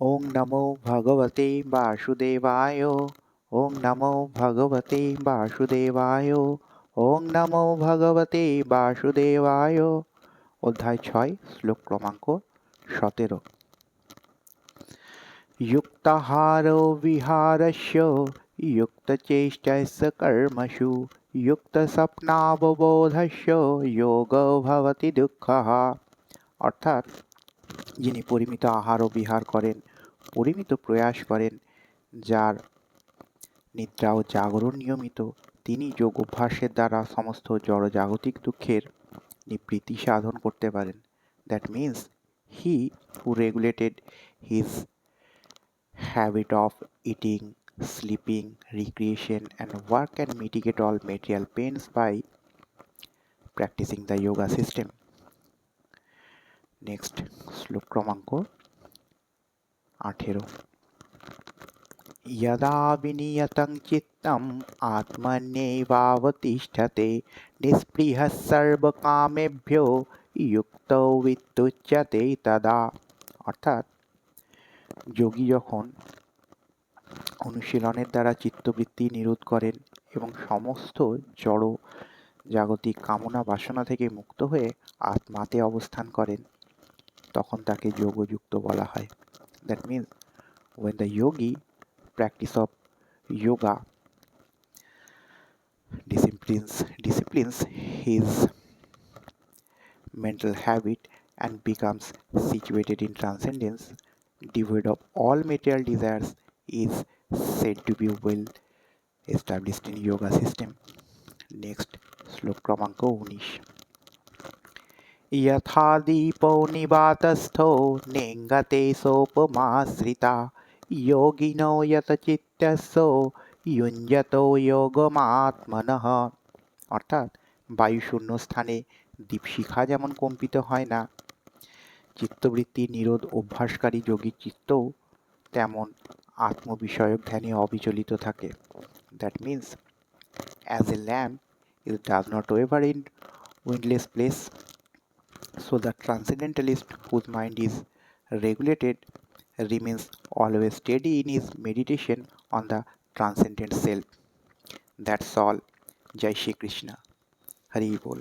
ওং নমো ভগবতে বাসুদেবায়। ওং নমো ভগবতে বাসুদেবায়। ওং নমো ভগবতে বাসুদেবায়। অধ্যায় 6, শ্লোক ক্রমাঙ্ক 17। युक्ताहारो विहारस्य युक्तचेष्टस्य कर्मसु युक्तस्वप्नावबोधस्य योगो भवति दुःखः। অর্থাৎ যিনি পরিমিত আহার ও বিহার করেন, পরিমিত প্রয়াস করেন, যার নিদ্রা ও জাগরণ নিয়মিত, তিনি যোগ অভ্যাসের দ্বারা সমস্ত জড়জাগতিক দুঃখের নিবৃত্তি সাধন করতে পারেন। That means he who regulated his habit of eating, sleeping, recreation and work can mitigate all material pains by practicing the yoga system. Next, শ্লোক ক্রমাঙ্ক 18। यदा विनियतं चित्तम् आत्मन्येवावतिष्ठते निःस्पृहः सर्वकामेभ्यो युक्तो वित्तुच्यते तदा। অর্থাৎ যোগী যখন অনুশীলনের দ্বারা চিত্তবৃত্তি নিরোধ করেন এবং সমস্ত জড় জাগতিক কামনা বাসনা থেকে মুক্ত হয়ে আত্মাতে অবস্থান করেন, তখন তাকে যোগযুক্ত বলা হয়। That means when the yogi practice of yoga disciplines his mental habit and becomes situated in transcendence, devoid of all material desires, is said to be well established in yoga system. Next, শ্লোক ক্রমাঙ্ক 19। यथा दीपो निवातस्थो नेङ्गते सोपमाश्रिता योगिनो यतचित्तस्यो युञ्जतो योगमात्मनः। অর্থাৎ বায়ুশূন্য স্থানে দীপশিখা যেমন কম্পিত হয় না, চিত্তবৃত্তি নিরোধ অভ্যাসকারী যোগীর চিত্তও তেমন আত্মবিষয়ক ধ্যানে অবিচলিত থাকে। That means as a lamp it does not waver in windless place, so the transcendentalist whose mind is regulated remains always steady in his meditation on the transcendent self. That's all. Jai Shri Krishna. Hari Bol.